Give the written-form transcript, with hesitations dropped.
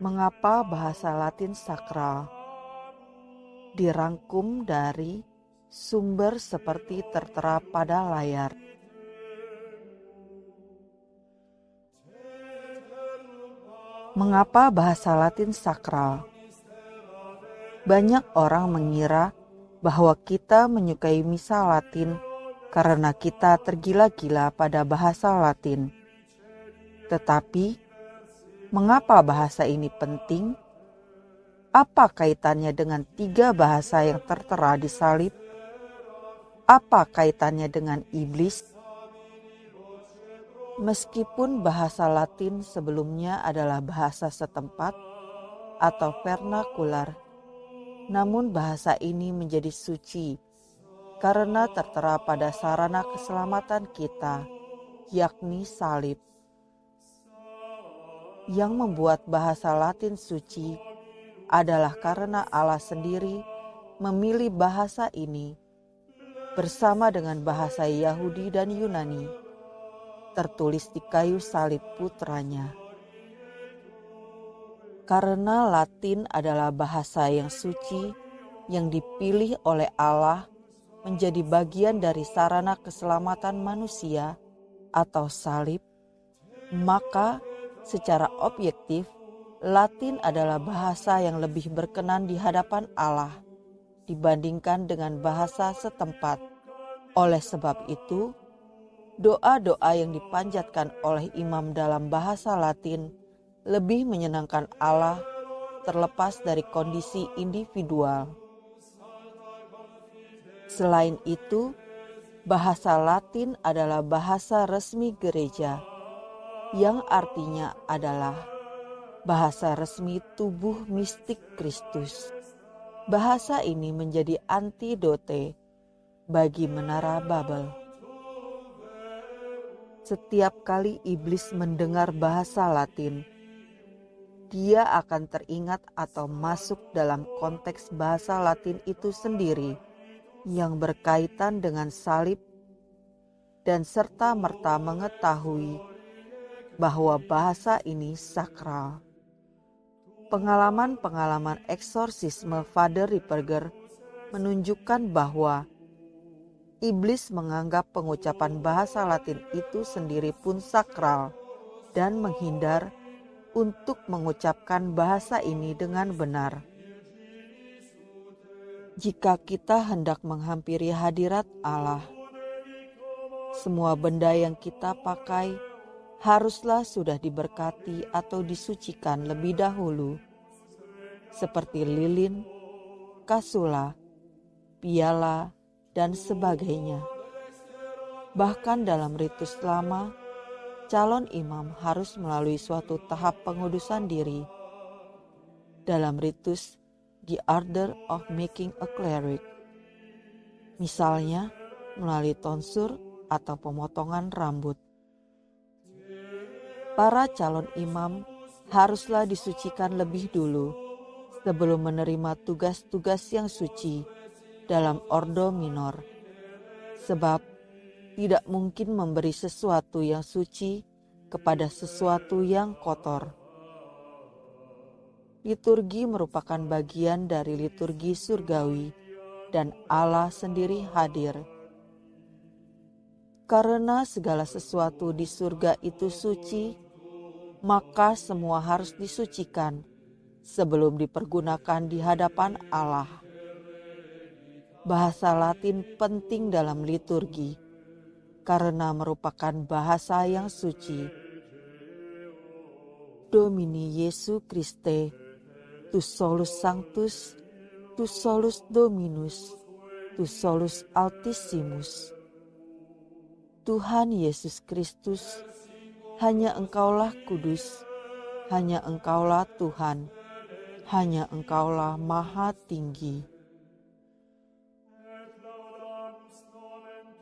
Mengapa bahasa Latin sakral? Dirangkum dari sumber seperti tertera pada layar. Mengapa bahasa Latin sakral? Banyak orang mengira bahwa kita menyukai misa Latin karena kita tergila-gila pada bahasa Latin. Tetapi, mengapa bahasa ini penting? Apa kaitannya dengan 3 bahasa yang tertera di salib? Apa kaitannya dengan iblis? Meskipun bahasa Latin sebelumnya adalah bahasa setempat atau vernakular, namun bahasa ini menjadi suci karena tertera pada sarana keselamatan kita, yakni salib. Yang membuat bahasa Latin suci adalah karena Allah sendiri memilih bahasa ini bersama dengan bahasa Yahudi dan Yunani, tertulis di kayu salib putranya. Karena Latin adalah bahasa yang suci yang dipilih oleh Allah menjadi bagian dari sarana keselamatan manusia atau salib, maka secara objektif Latin adalah bahasa yang lebih berkenan di hadapan Allah dibandingkan dengan bahasa setempat. Oleh sebab itu, doa-doa yang dipanjatkan oleh imam dalam bahasa Latin lebih menyenangkan Allah terlepas dari kondisi individual. Selain itu, bahasa Latin adalah bahasa resmi gereja, yang artinya adalah bahasa resmi tubuh mistik Kristus. Bahasa ini menjadi antidote bagi menara Babel. Setiap kali iblis mendengar bahasa Latin, dia akan teringat atau masuk dalam konteks bahasa Latin itu sendiri yang berkaitan dengan salib dan serta-merta mengetahui bahwa bahasa ini sakral. Pengalaman-pengalaman eksorsisme Father Ripperger menunjukkan bahwa iblis menganggap pengucapan bahasa Latin itu sendiri pun sakral dan menghindar untuk mengucapkan bahasa ini dengan benar. Jika kita hendak menghampiri hadirat Allah, semua benda yang kita pakai haruslah sudah diberkati atau disucikan lebih dahulu, seperti lilin, kasula, piala, dan sebagainya. Bahkan dalam ritus lama, calon imam harus melalui suatu tahap pengudusan diri. Dalam ritus The Order of Making a Cleric, misalnya melalui tonsur atau pemotongan rambut. Para calon imam haruslah disucikan lebih dulu sebelum menerima tugas-tugas yang suci dalam ordo minor, sebab tidak mungkin memberi sesuatu yang suci kepada sesuatu yang kotor. Liturgi merupakan bagian dari liturgi surgawi dan Allah sendiri hadir. Karena segala sesuatu di surga itu suci, maka semua harus disucikan sebelum dipergunakan di hadapan Allah. Bahasa Latin penting dalam liturgi karena merupakan bahasa yang suci. Domini Jesu Christe, tu solus sanctus, tu solus Dominus, tu solus Altissimus. Tuhan Yesus Kristus, hanya Engkaulah kudus, hanya Engkaulah Tuhan, hanya Engkaulah Maha Tinggi.